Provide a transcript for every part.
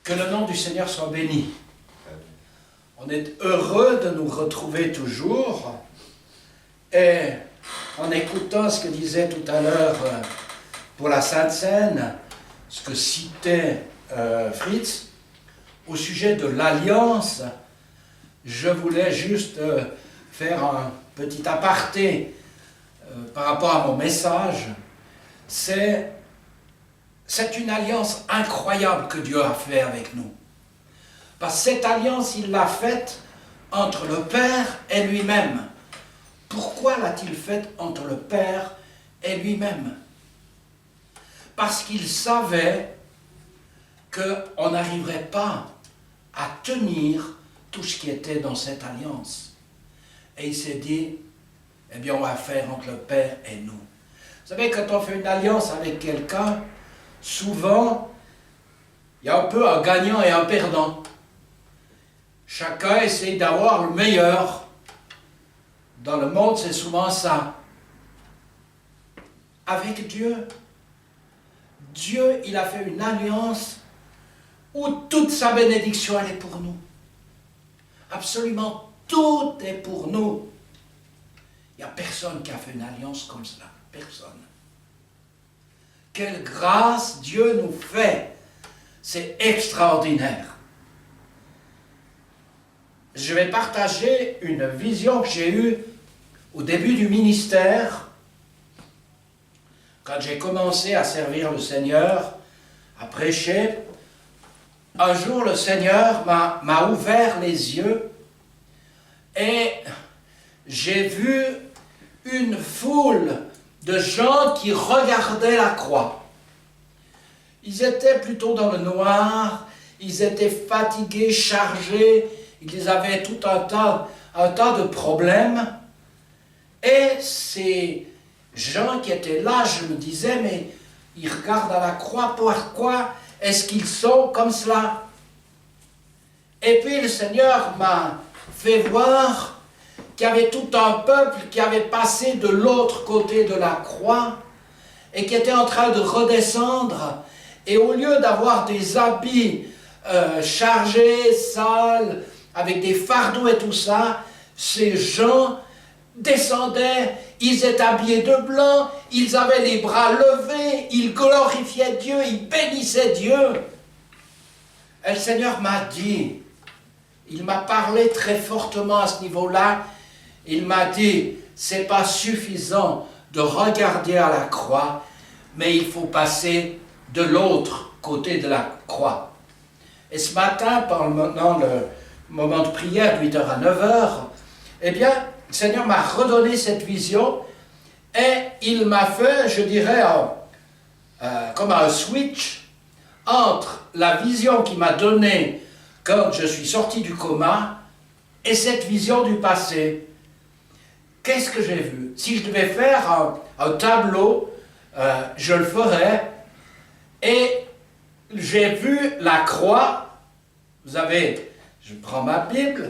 Que le nom du Seigneur soit béni. On est heureux de nous retrouver toujours. Et en écoutant ce que disait tout à l'heure pour la Sainte Seine, ce que citait Fritz, au sujet de l'Alliance, je voulais juste faire un petit aparté par rapport à mon message. C'est une alliance incroyable que Dieu a fait avec nous. Parce que cette alliance, il l'a faite entre le Père et lui-même. Pourquoi l'a-t-il faite entre le Père et lui-même? Parce qu'il savait qu'on n'arriverait pas à tenir tout ce qui était dans cette alliance. Et il s'est dit, eh bien, on va faire entre le Père et nous. Vous savez, quand on fait une alliance avec quelqu'un, souvent, il y a un peu un gagnant et un perdant. Chacun essaie d'avoir le meilleur. Dans le monde, c'est souvent ça. Avec Dieu, il a fait une alliance où toute sa bénédiction, elle est pour nous. Absolument tout est pour nous. Il n'y a personne qui a fait une alliance comme cela. Personne. Quelle grâce Dieu nous fait. C'est extraordinaire. Je vais partager une vision que j'ai eue au début du ministère, quand j'ai commencé à servir le Seigneur, à prêcher. Un jour, le Seigneur m'a ouvert les yeux et j'ai vu une foule de gens qui regardaient la croix. Ils étaient plutôt dans le noir, ils étaient fatigués, chargés, ils avaient tout un tas de problèmes. Et ces gens qui étaient là, je me disais, mais ils regardent à la croix, pourquoi est-ce qu'ils sont comme cela? Et puis le Seigneur m'a fait voir qu'il y avait tout un peuple qui avait passé de l'autre côté de la croix et qui était en train de redescendre. Et au lieu d'avoir des habits chargés, sales, avec des fardeaux et tout ça, ces gens descendaient, ils étaient habillés de blanc, ils avaient les bras levés, ils glorifiaient Dieu, ils bénissaient Dieu. Et le Seigneur m'a dit, il m'a parlé très fortement à ce niveau-là, il m'a dit, c'est pas suffisant de regarder à la croix, mais il faut passer de l'autre côté de la croix. Et ce matin, pendant le moment de prière de 8h à 9h, eh bien, le Seigneur m'a redonné cette vision et il m'a fait, je dirais, comme un switch entre la vision qu'il m'a donnée quand je suis sorti du coma et cette vision du passé. Qu'est-ce que j'ai vu? Si je devais faire un tableau, je le ferais. Et j'ai vu la croix. Vous avez, je prends ma Bible,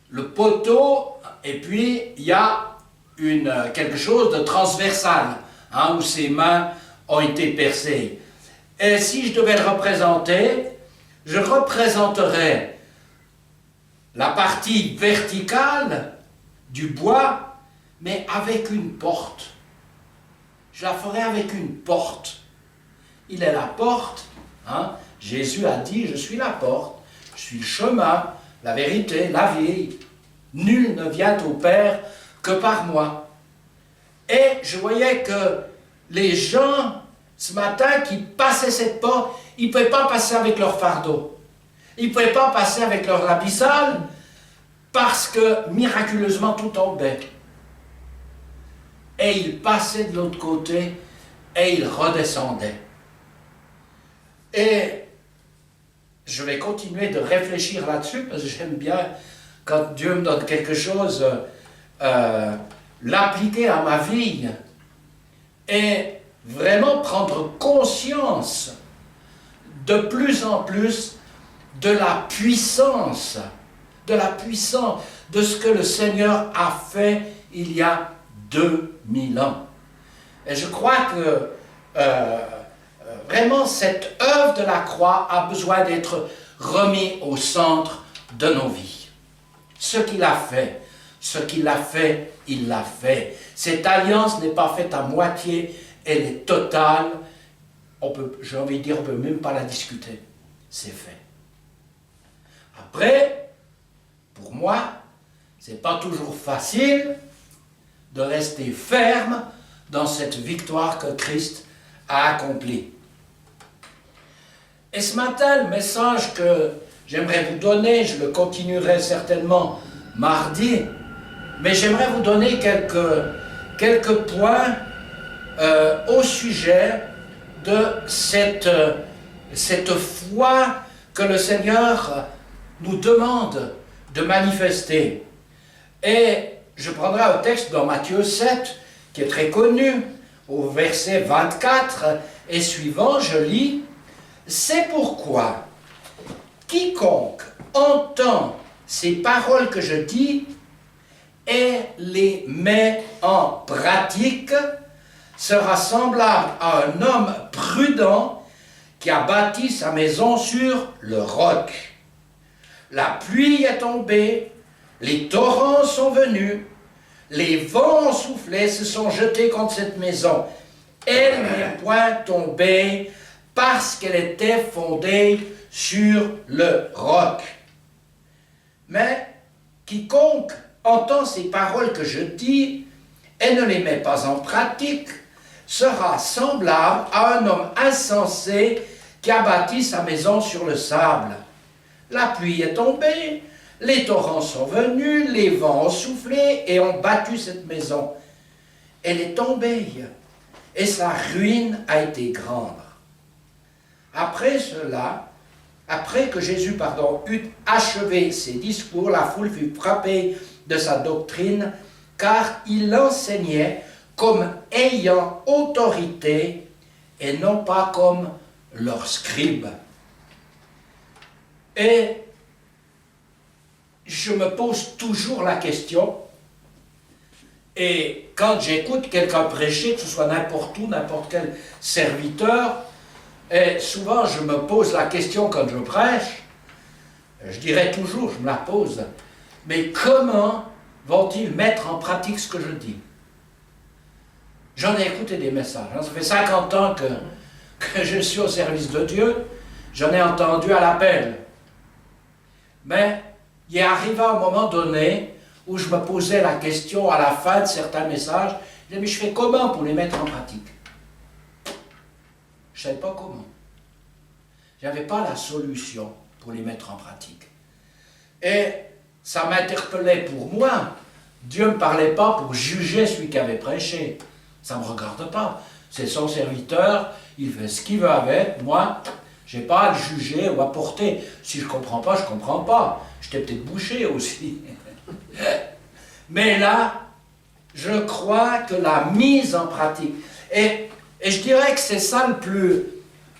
le poteau, et puis il y a quelque chose de transversal, où ses mains ont été percées. Et si je devais le représenter, je représenterais la partie verticale du bois, mais avec une porte. Je la ferais avec une porte. Il est la porte. Jésus a dit, je suis la porte, je suis le chemin, la vérité, la vie. Nul ne vient au Père que par moi. Et je voyais que les gens, ce matin, qui passaient cette porte, ils ne pouvaient pas passer avec leur fardeau. Ils ne pouvaient pas passer avec leur habit sale, parce que miraculeusement tout tombait. Et ils passaient de l'autre côté, et ils redescendaient. Et je vais continuer de réfléchir là-dessus, parce que j'aime bien, quand Dieu me donne quelque chose, l'appliquer à ma vie, et vraiment prendre conscience de plus en plus de la puissance, de ce que le Seigneur a fait il y a 2000 ans. Et je crois que vraiment cette œuvre de la croix a besoin d'être remis au centre de nos vies. Ce qu'il a fait, il l'a fait. Cette alliance n'est pas faite à moitié, elle est totale. J'ai envie de dire, on ne peut même pas la discuter. C'est fait. Après, pour moi, ce n'est pas toujours facile de rester ferme dans cette victoire que Christ a accomplie. Et ce matin, le message que j'aimerais vous donner, je le continuerai certainement mardi, mais j'aimerais vous donner quelques points au sujet de cette foi que le Seigneur nous demande de manifester. Et je prendrai un texte dans Matthieu 7, qui est très connu, au verset 24 et suivant, je lis « C'est pourquoi quiconque entend ces paroles que je dis et les met en pratique sera semblable à un homme prudent qui a bâti sa maison sur le roc. La pluie est tombée, les torrents sont venus, les vents ont soufflé, se sont jetés contre cette maison. Elle n'est point tombée parce qu'elle était fondée sur le roc. Mais quiconque entend ces paroles que je dis et ne les met pas en pratique sera semblable à un homme insensé qui a bâti sa maison sur le sable. La pluie est tombée, les torrents sont venus, les vents ont soufflé et ont battu cette maison. Elle est tombée et sa ruine a été grande. Après cela, après que Jésus eut achevé ses discours, la foule fut frappée de sa doctrine, car il enseignait comme ayant autorité et non pas comme leurs scribes. Et je me pose toujours la question, et quand j'écoute quelqu'un prêcher, que ce soit n'importe où, n'importe quel serviteur, et souvent je me pose la question quand je prêche, je dirais toujours, je me la pose, mais comment vont-ils mettre en pratique ce que je dis? J'en ai écouté des messages, ça fait 50 ans que je suis au service de Dieu, j'en ai entendu à l'appel. Mais il est arrivé un moment donné où je me posais la question à la fin de certains messages, je disais, mais je fais comment pour les mettre en pratique? Je ne savais pas comment. Je n'avais pas la solution pour les mettre en pratique. Et ça m'interpellait pour moi. Dieu ne me parlait pas pour juger celui qui avait prêché. Ça ne me regarde pas. C'est son serviteur, il fait ce qu'il veut avec. Moi, je n'ai pas à le juger ou à porter. Si je ne comprends pas, je ne comprends pas. J'étais peut-être bouché aussi. Mais là, je crois que la mise en pratique, et je dirais que c'est ça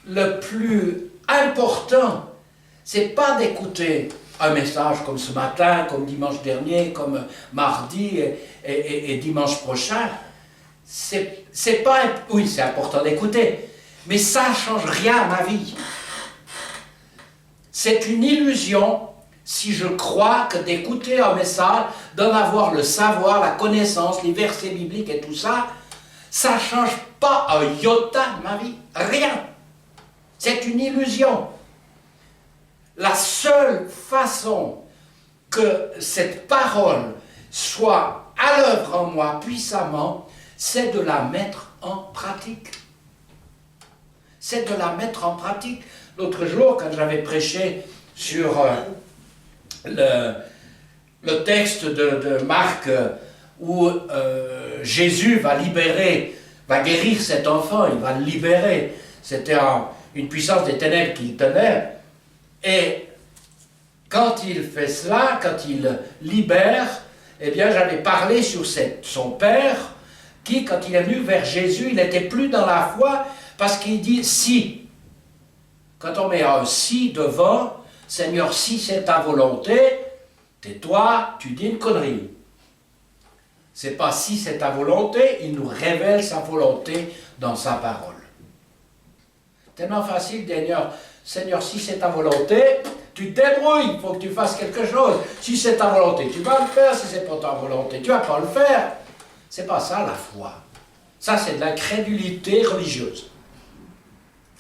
le plus important, c'est pas d'écouter un message comme ce matin, comme dimanche dernier, comme mardi et dimanche prochain. C'est pas... Oui, c'est important d'écouter, mais ça ne change rien à ma vie. C'est une illusion si je crois que d'écouter un message, d'en avoir le savoir, la connaissance, les versets bibliques et tout ça, ça ne change pas un iota de ma vie. Rien. C'est une illusion. La seule façon que cette parole soit à l'œuvre en moi puissamment, c'est de la mettre en pratique. C'est de la mettre en pratique. L'autre jour, quand j'avais prêché sur le texte de Marc où Jésus va guérir cet enfant, il va le libérer. C'était une puissance des ténèbres qu'il tenait. Et quand il fait cela, quand il libère, eh bien j'avais parlé sur son père, qui, quand il est venu vers Jésus, il n'était plus dans la foi, parce qu'il dit « si ». Quand on met un « si » devant, « Seigneur, si c'est ta volonté », tais-toi, tu dis une connerie. C'est pas « si c'est ta volonté », il nous révèle sa volonté dans sa parole. Tellement facile, Seigneur. Seigneur, si c'est ta volonté, tu te débrouilles, il faut que tu fasses quelque chose. Si c'est ta volonté, tu vas le faire. Si c'est pas ta volonté, tu vas pas le faire. C'est pas ça la foi. Ça, c'est de la crédulité religieuse.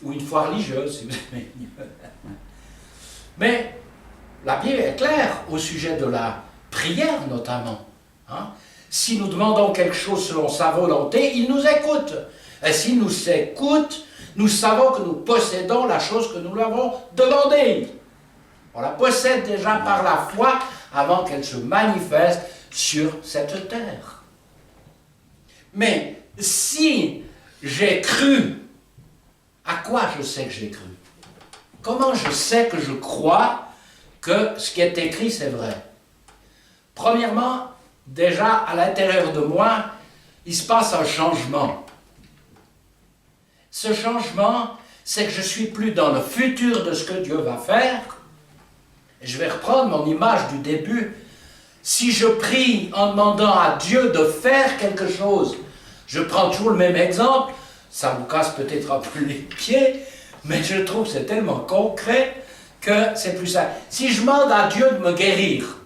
Ou une foi religieuse, si vous aimez. Mais la Bible est claire au sujet de la prière, notamment. Hein? Si nous demandons quelque chose selon sa volonté, il nous écoute. Et s'il nous écoute, nous savons que nous possédons la chose que nous lui avons demandée. On la possède déjà par la foi avant qu'elle se manifeste sur cette terre. Mais si j'ai cru, à quoi je sais que j'ai cru? Comment je sais que je crois que ce qui est écrit, c'est vrai? Premièrement, déjà à l'intérieur de moi, il se passe un changement. Ce changement, c'est que je ne suis plus dans le futur de ce que Dieu va faire. Et je vais reprendre mon image du début. Si je prie en demandant à Dieu de faire quelque chose, je prends toujours le même exemple, ça vous casse peut-être un peu les pieds, mais je trouve que c'est tellement concret que c'est plus simple. Si je demande à Dieu de me guérir,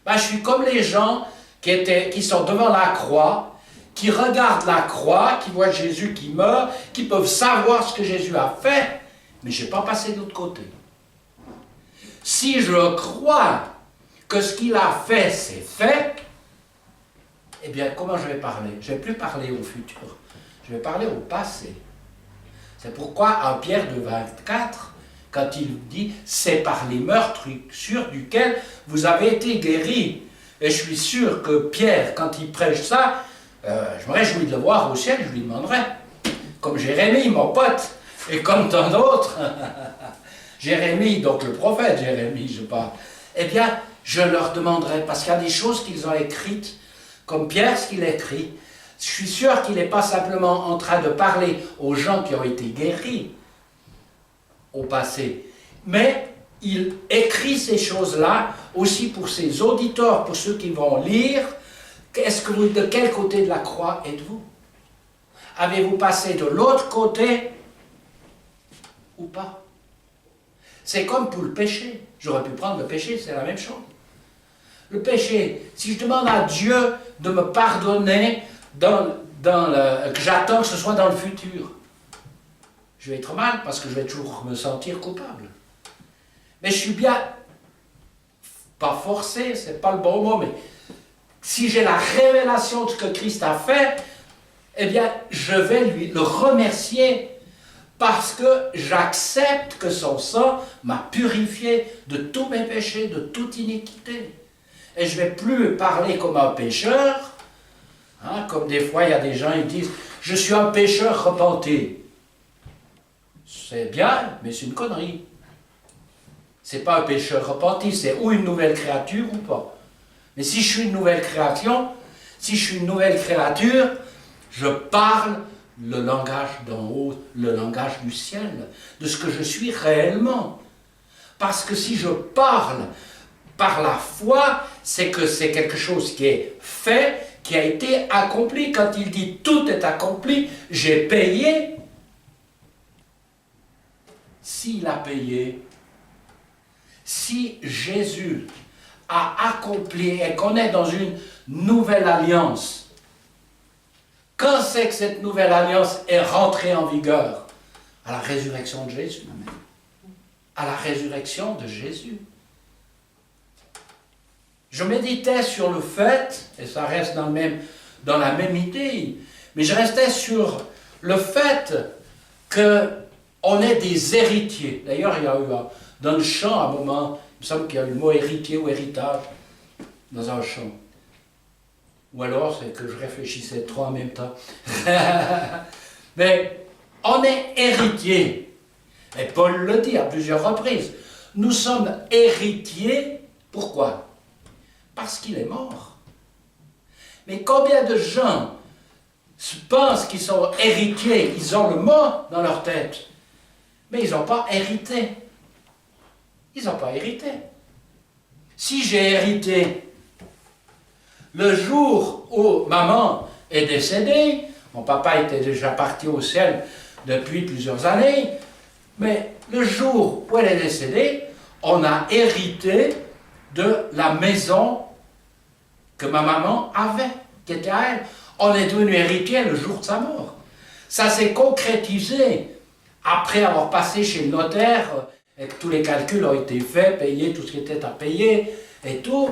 ben je suis comme les gens qui sont devant la croix, qui regardent la croix, qui voient Jésus qui meurt, qui peuvent savoir ce que Jésus a fait, mais je n'ai pas passé de l'autre côté. Si je crois que ce qu'il a fait, c'est fait, eh bien, comment je vais parler? Je ne vais plus parler au futur, je vais parler au passé. C'est pourquoi en Pierre 2,24, quand il dit « c'est par les meurtrissures duquel vous avez été guéris ». Et je suis sûr que Pierre, quand il prêche ça, je me réjouis de le voir au ciel, je lui demanderai. Comme Jérémie, mon pote, et comme tant d'autres. Jérémie, donc le prophète Jérémie, je parle. Eh bien, je leur demanderai, parce qu'il y a des choses qu'ils ont écrites, comme Pierre, ce qu'il écrit. Je suis sûr qu'il n'est pas simplement en train de parler aux gens qui ont été guéris au passé, mais il écrit ces choses-là aussi pour ses auditeurs, pour ceux qui vont lire. De quel côté de la croix êtes-vous? Avez-vous passé de l'autre côté ou pas? C'est comme pour le péché. J'aurais pu prendre le péché, c'est la même chose. Le péché, si je demande à Dieu de me pardonner, que j'attends que ce soit dans le futur, je vais être mal parce que je vais toujours me sentir coupable. Mais je suis bien, pas forcé, c'est pas le bon mot, mais si j'ai la révélation de ce que Christ a fait, eh bien, je vais le remercier parce que j'accepte que son sang m'a purifié de tous mes péchés, de toute iniquité. Et je ne vais plus parler comme un pécheur, hein, comme des fois il y a des gens qui disent « je suis un pécheur repenti ». C'est bien, mais c'est une connerie. Ce n'est pas un pécheur repenti, c'est ou une nouvelle créature ou pas. Mais si je suis une nouvelle création, si je suis une nouvelle créature, je parle le langage d'en haut, le langage du ciel, de ce que je suis réellement. Parce que si je parle par la foi, c'est que c'est quelque chose qui est fait, qui a été accompli. Quand il dit « tout est accompli », j'ai payé. S'il a payé, si Jésus a accompli et qu'on est dans une nouvelle alliance, quand c'est que cette nouvelle alliance est rentrée en vigueur? À la résurrection de Jésus. À la résurrection de Jésus. Je méditais sur le fait, et ça reste dans la même idée, mais je restais sur le fait qu'on est des héritiers. D'ailleurs, il y a eu dans le chant, à un moment, il me semble qu'il y a eu le mot héritier ou héritage dans un chant. Ou alors, c'est que je réfléchissais trop en même temps. Mais on est héritier. Et Paul le dit à plusieurs reprises. Nous sommes héritiers. Pourquoi? Parce qu'il est mort. Mais combien de gens pensent qu'ils sont héritiers? Ils ont le mot dans leur tête. Mais ils n'ont pas hérité. Ils n'ont pas hérité. Si j'ai hérité, le jour où maman est décédée, mon papa était déjà parti au ciel depuis plusieurs années, mais le jour où elle est décédée, on a hérité de la maison que ma maman avait, qui était à elle. On est devenu héritier le jour de sa mort. Ça s'est concrétisé après avoir passé chez le notaire et que tous les calculs ont été faits, payés, tout ce qui était à payer et tout.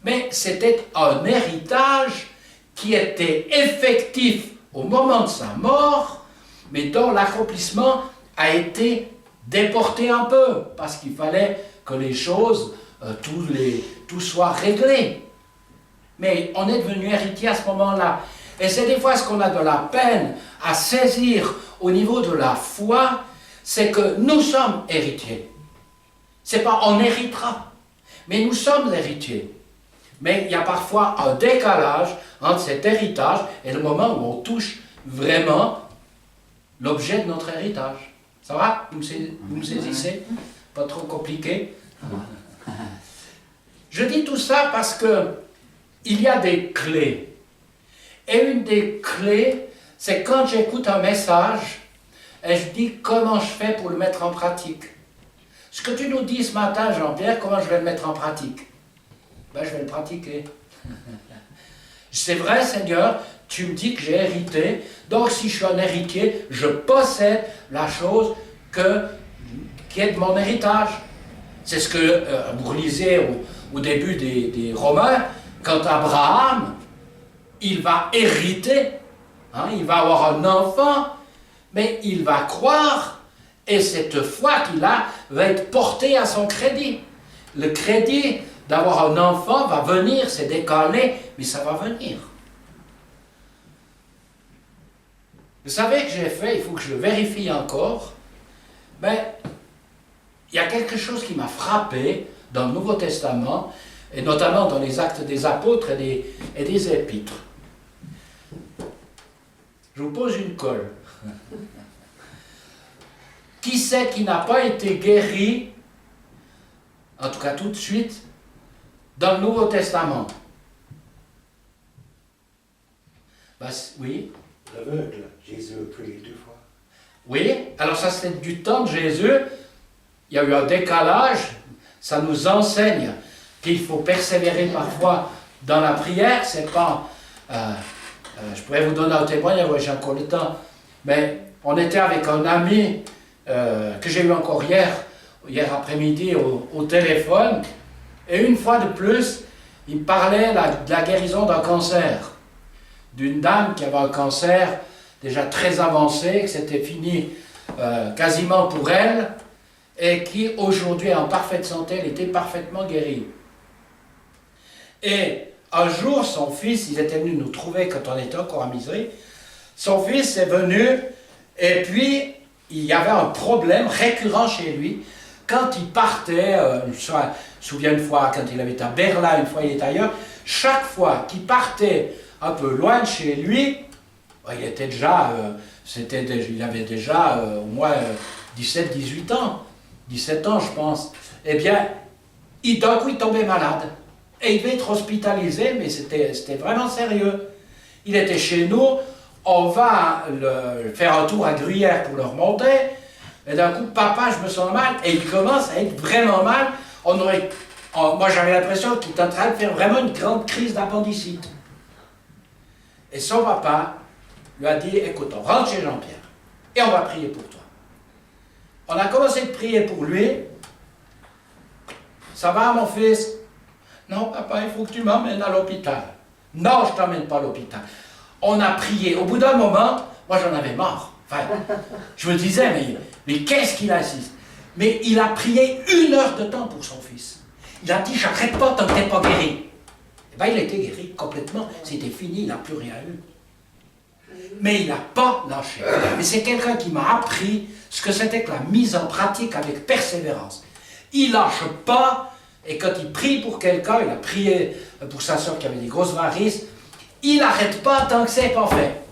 Mais c'était un héritage qui était effectif au moment de sa mort, mais dont l'accomplissement a été déporté un peu, parce qu'il fallait que les choses, tout soit réglé. Mais on est devenu héritier à ce moment-là. Et c'est des fois ce qu'on a de la peine à saisir au niveau de la foi, c'est que nous sommes héritiers. C'est pas on héritera, mais nous sommes héritiers. Mais il y a parfois un décalage entre cet héritage et le moment où on touche vraiment l'objet de notre héritage. Ça va? Vous me saisissez? Pas trop compliqué? Je dis tout ça parce que il y a des clés. Et une des clés, c'est quand j'écoute un message et je dis comment je fais pour le mettre en pratique. Ce que tu nous dis ce matin, Jean-Pierre, comment je vais le mettre en pratique? Ben, je vais le pratiquer. C'est vrai, Seigneur, tu me dis que j'ai hérité, donc si je suis un héritier, je possède la chose qui est de mon héritage. C'est ce que vous relisez au début des Romains, quand Abraham, il va hériter, hein, il va avoir un enfant, mais il va croire, et cette foi qu'il a va être portée à son crédit. Le crédit d'avoir un enfant va venir, c'est décalé, mais ça va venir. Vous savez que j'ai fait, il faut que je le vérifie encore, mais il y a quelque chose qui m'a frappé dans le Nouveau Testament, et notamment dans les Actes des Apôtres et des Épîtres. Je vous pose une colle. Qui c'est qui n'a pas été guéri, en tout cas tout de suite, dans le Nouveau Testament? Ben, oui. L'aveugle, Jésus a prié 2 fois. Oui, alors ça c'est du temps de Jésus. Il y a eu un décalage. Ça nous enseigne qu'il faut persévérer parfois dans la prière. C'est pas... je pourrais vous donner un témoignage, j'ai encore le temps. Mais on était avec un ami que j'ai eu encore hier après-midi au téléphone. Et une fois de plus, il me parlait de la guérison d'un cancer. D'une dame qui avait un cancer déjà très avancé, que c'était fini quasiment pour elle, et qui aujourd'hui est en parfaite santé, elle était parfaitement guérie. Et un jour, son fils, il était venu nous trouver quand on était encore à Misery, son fils est venu, et puis il y avait un problème récurrent chez lui. Quand il partait, je me souviens une fois quand il avait été à Berlin, une fois il était ailleurs, chaque fois qu'il partait un peu loin de chez lui, il était déjà, il avait déjà au moins 17-18 ans, 17 ans je pense, eh bien, d'un coup il tombait malade. Et il devait être hospitalisé, mais c'était vraiment sérieux. Il était chez nous, on va faire un tour à Gruyère pour le remonter, et d'un coup, papa, je me sens mal, et il commence à être vraiment mal. Moi j'avais l'impression qu'il était en train de faire vraiment une grande crise d'appendicite. Et son papa lui a dit, écoute, on rentre chez Jean-Pierre, et on va prier pour toi. On a commencé de prier pour lui. Ça va, mon fils? Non, papa, il faut que tu m'emmènes à l'hôpital. Non, je ne t'emmène pas à l'hôpital. On a prié. Au bout d'un moment, moi j'en avais marre. Enfin, je me disais, mais qu'est-ce qu'il insiste? Mais il a prié 1 heure de temps pour son fils. Il a dit, j'arrête pas tant que tu n'es pas guéri. Eh bien, il a été guéri complètement. C'était fini, il n'a plus rien eu. Mais il n'a pas lâché. Et c'est quelqu'un qui m'a appris ce que c'était que la mise en pratique avec persévérance. Il ne lâche pas. Et quand il prie pour quelqu'un, il a prié pour sa soeur qui avait des grosses varices, il n'arrête pas tant que c'est pas fait.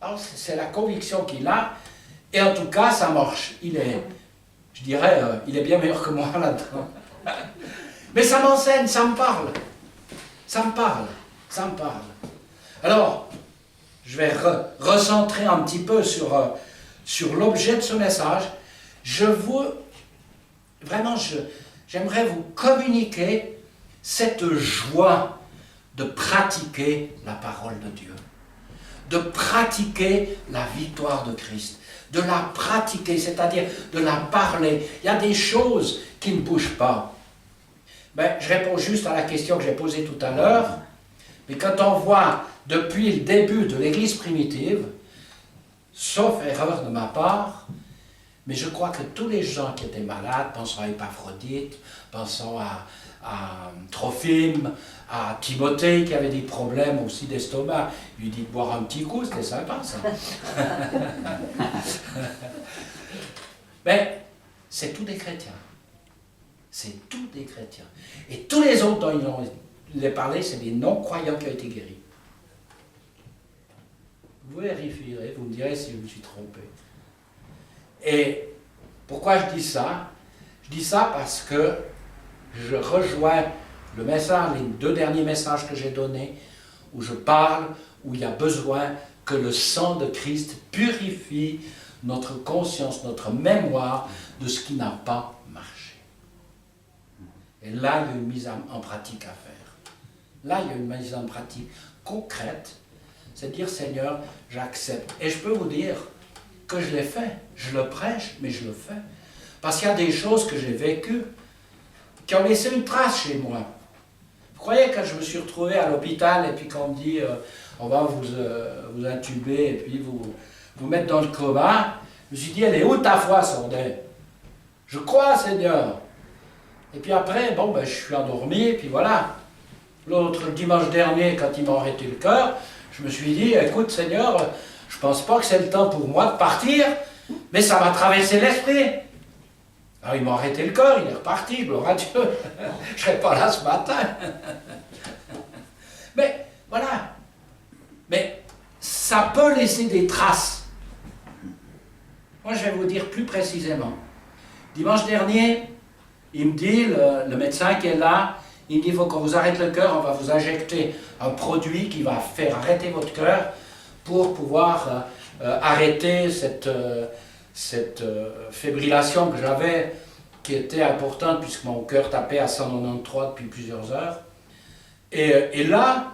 Alors c'est la conviction qu'il a, et en tout cas ça marche. Il est bien meilleur que moi là-dedans. Mais ça m'enseigne, ça me parle. Ça me parle. Alors, je vais recentrer un petit peu sur l'objet de ce message. J'aimerais vous communiquer cette joie de pratiquer la parole de Dieu, de pratiquer la victoire de Christ, de la pratiquer, c'est-à-dire de la parler. Il y a des choses qui ne bougent pas. Ben, je réponds juste à la question que j'ai posée tout à l'heure, mais quand on voit depuis le début de l'Église primitive, sauf erreur de ma part, mais je crois que tous les gens qui étaient malades, pensons à Épaphrodite, pensons à Trophime, à Timothée qui avait des problèmes aussi d'estomac, il lui dit de boire un petit coup, c'était sympa ça. Mais c'est tous des chrétiens. C'est tous des chrétiens. Et tous les autres dont il a parlé, c'est des non-croyants qui ont été guéris. Vous vérifierez, vous me direz si je me suis trompé. Et pourquoi je dis ça? Je dis ça parce que je rejoins le message, les 2 derniers messages que j'ai donnés, où je parle, où il y a besoin que le sang de Christ purifie notre conscience, notre mémoire de ce qui n'a pas marché. Et là, il y a une mise en pratique à faire. Là, il y a une mise en pratique concrète. C'est dire, Seigneur, j'accepte. Et je peux vous dire que je l'ai fait. Je le prêche, mais je le fais. Parce qu'il y a des choses que j'ai vécues qui ont laissé une trace chez moi. Vous croyez que je me suis retrouvé à l'hôpital et puis qu'on me dit on va vous intuber et puis vous mettre dans le coma, je me suis dit, elle est où ta foi, Sordet? Je crois, Seigneur. Et puis après, bon, ben, je suis endormi, et puis voilà. L'autre dimanche dernier, quand ils m'ont arrêté le cœur, je me suis dit, écoute, Seigneur, je ne pense pas que c'est le temps pour moi de partir, mais ça m'a traversé l'esprit. Alors ils m'ont arrêté le cœur, il est reparti, gloire à Dieu. Je ne serai pas là ce matin. Mais voilà. Mais ça peut laisser des traces. Moi, je vais vous dire plus précisément. Dimanche dernier, il me dit, le médecin qui est là, il me dit, il faut qu'on vous arrête le cœur, on va vous injecter un produit qui va faire arrêter votre cœur pour pouvoir arrêter cette fibrillation que j'avais, qui était importante puisque mon cœur tapait à 193 depuis plusieurs heures. Et là,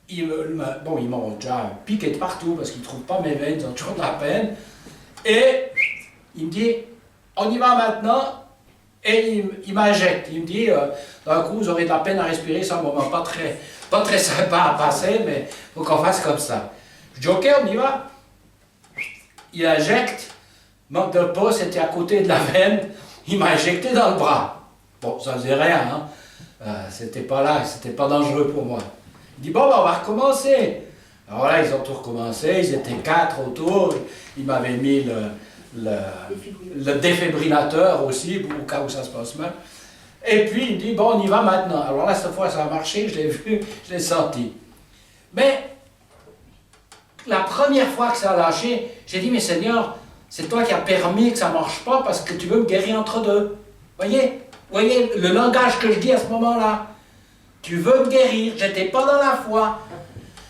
ils m'ont déjà piqué de partout parce qu'ils ne trouvent pas mes veines, ils ont toujours de la peine. Et il me dit, on y va maintenant, et il m'injecte. Il me dit, d'un coup, vous aurez de la peine à respirer, c'est un moment pas très sympa à passer, mais il faut qu'on fasse comme ça. Je dis, ok, on y va. Il injecte, manque de peau, c'était à côté de la veine, il m'a injecté dans le bras. Bon, ça faisait rien, hein. C'était pas là, c'était pas dangereux pour moi. Il dit, bon, ben, on va recommencer. Alors là, ils ont tout recommencé, ils étaient 4 autour, ils m'avaient mis le défibrillateur aussi, au cas où ça se passe mal. Et puis, il me dit, bon, on y va maintenant. Alors là, cette fois, ça a marché, je l'ai vu, je l'ai senti. Mais, la première fois que ça a lâché, j'ai dit, mais Seigneur, c'est toi qui as permis que ça ne marche pas parce que tu veux me guérir entre deux. Voyez le langage que je dis à ce moment-là. Tu veux me guérir, j'étais pas dans la foi.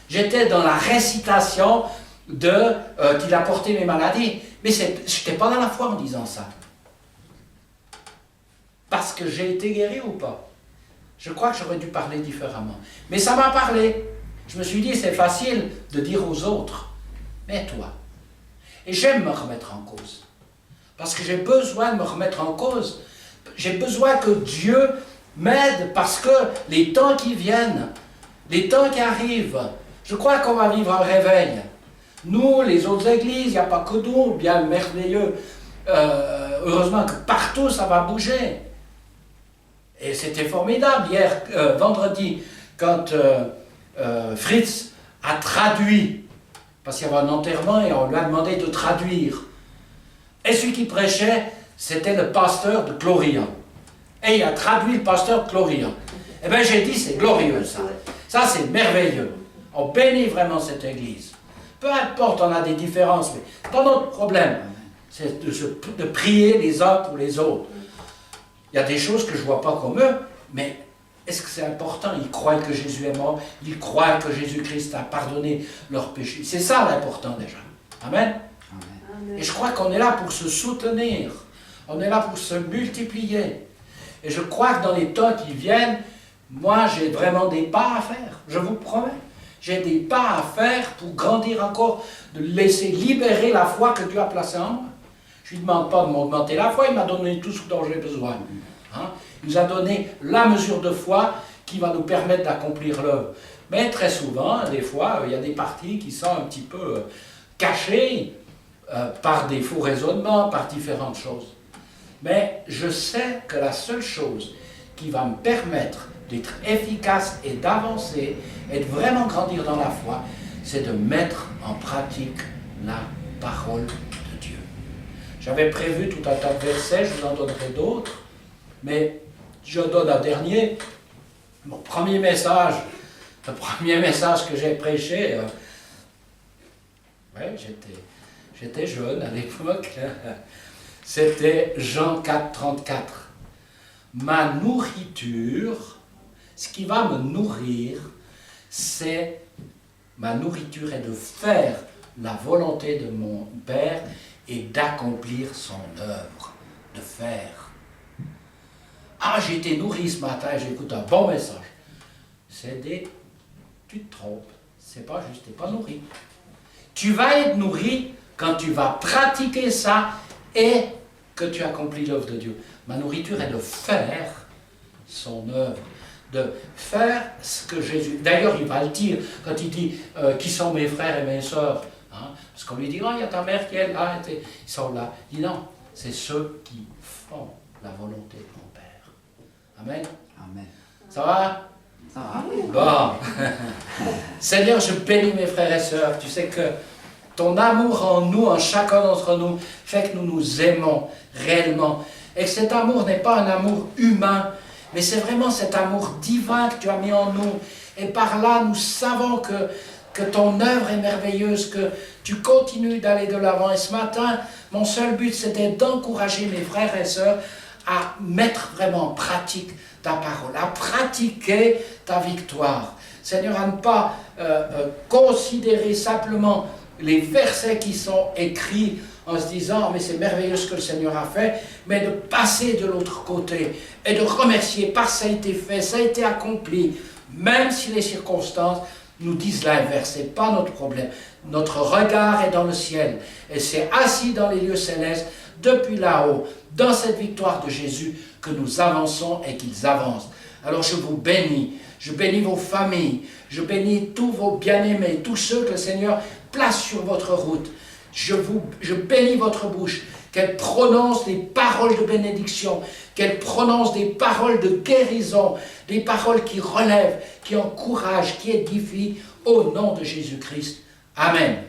J'étais dans la récitation qu'il a porté mes maladies. Mais je n'étais pas dans la foi en disant ça. Parce que j'ai été guéri ou pas? Je crois que j'aurais dû parler différemment. Mais ça m'a parlé. Je me suis dit, c'est facile de dire aux autres, mais toi. Et j'aime me remettre en cause. Parce que j'ai besoin de me remettre en cause. J'ai besoin que Dieu m'aide parce que les temps qui viennent, les temps qui arrivent, je crois qu'on va vivre un réveil. Nous, les autres églises, il n'y a pas que nous, bien merveilleux. Heureusement que partout ça va bouger. Et c'était formidable hier, vendredi, quand Fritz a traduit, parce qu'il y avait un enterrement et on lui a demandé de traduire. Et celui qui prêchait, c'était le pasteur de Clorian. Et il a traduit le pasteur de Clorian. Eh bien j'ai dit, c'est glorieux ça. Ça c'est merveilleux. On bénit vraiment cette église. Peu importe, on a des différences, mais pas notre problème. C'est de prier les uns pour les autres. Il y a des choses que je ne vois pas comme eux, mais Est-ce que c'est important? Ils croient que Jésus est mort, ils croient que Jésus-Christ a pardonné leurs péchés. C'est ça l'important déjà. Amen. Et je crois qu'on est là pour se soutenir. On est là pour se multiplier. Et je crois que dans les temps qui viennent, moi j'ai vraiment des pas à faire. Je vous promets. J'ai des pas à faire pour grandir encore, de laisser libérer la foi que Dieu a placée en moi. Je ne lui demande pas de m'augmenter la foi, il m'a donné tout ce dont j'ai besoin. Hein? Il nous a donné la mesure de foi qui va nous permettre d'accomplir l'œuvre. Mais très souvent, des fois, il y a des parties qui sont un petit peu cachées par des faux raisonnements, par différentes choses. Mais je sais que la seule chose qui va me permettre d'être efficace et d'avancer et de vraiment grandir dans la foi, c'est de mettre en pratique la parole de Dieu. J'avais prévu tout un tas de versets, je vous en donnerai d'autres, mais je donne un dernier. Le premier message que j'ai prêché, j'étais jeune à l'époque, c'était Jean 4, 34. Ma nourriture, ce qui va me nourrir, ma nourriture est de faire la volonté de mon Père et d'accomplir son œuvre, de faire. Ah, j'ai été nourri ce matin, j'écoute un bon message. Tu te trompes, c'est pas juste, tu n'es pas nourri. Tu vas être nourri quand tu vas pratiquer ça et que tu accomplis l'œuvre de Dieu. Ma nourriture est de faire son œuvre, de faire ce que Jésus... D'ailleurs, il va le dire quand il dit qui sont mes frères et mes sœurs. Hein? Parce qu'on lui dit, oh, il y a ta mère qui est là, ils sont là. Il dit non, c'est ceux qui font la volonté de mon Père. Amen. Amen. Ça va? Ça va. Bon. Seigneur, je bénis mes frères et sœurs. Tu sais que ton amour en nous, en chacun d'entre nous, fait que nous nous aimons réellement. Et que cet amour n'est pas un amour humain, mais c'est vraiment cet amour divin que tu as mis en nous. Et par là, nous savons que ton œuvre est merveilleuse, que tu continues d'aller de l'avant. Et ce matin, mon seul but, c'était d'encourager mes frères et sœurs à mettre vraiment en pratique ta parole, à pratiquer ta victoire. Seigneur, à ne pas considérer simplement les versets qui sont écrits en se disant « mais c'est merveilleux ce que le Seigneur a fait », mais de passer de l'autre côté et de remercier parce que ça a été fait, ça a été accompli, même si les circonstances nous disent l'inverse, ce n'est pas notre problème. Notre regard est dans le ciel et c'est assis dans les lieux célestes, depuis là-haut, dans cette victoire de Jésus, que nous avançons et qu'ils avancent. Alors je vous bénis, je bénis vos familles, je bénis tous vos bien-aimés, tous ceux que le Seigneur place sur votre route. Je bénis votre bouche, qu'elle prononce des paroles de bénédiction, qu'elle prononce des paroles de guérison, des paroles qui relèvent, qui encouragent, qui édifient, au nom de Jésus-Christ. Amen.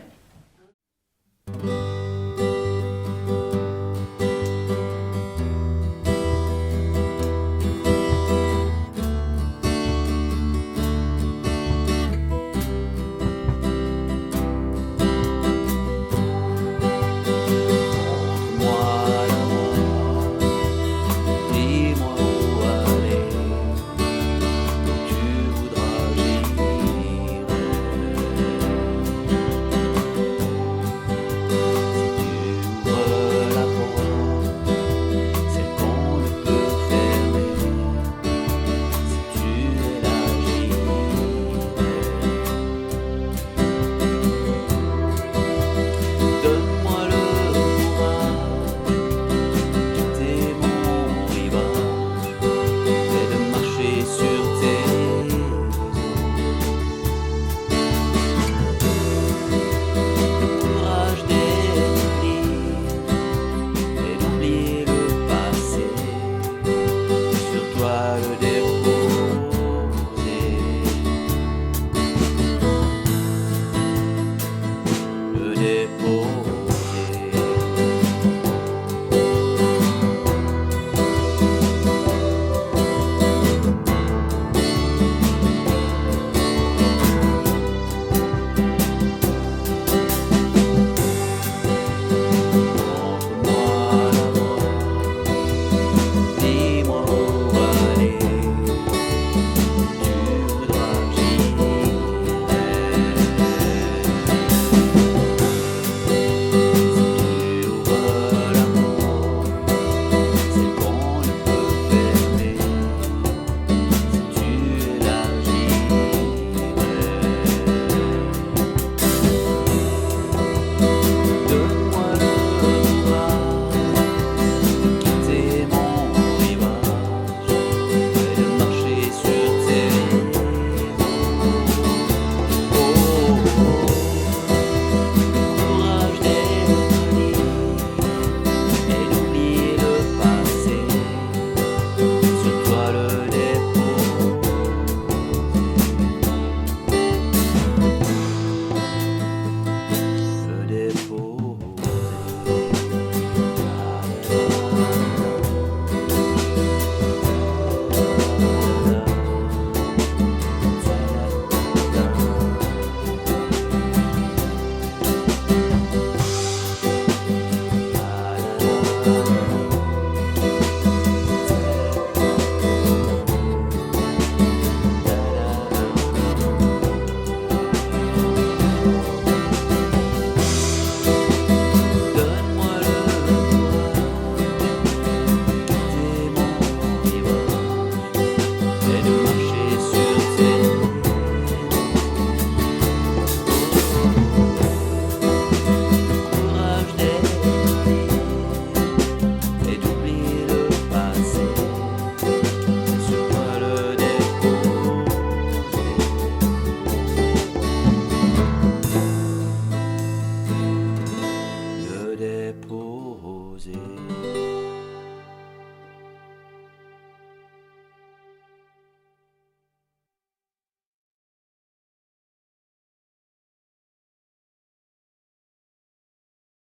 déposer.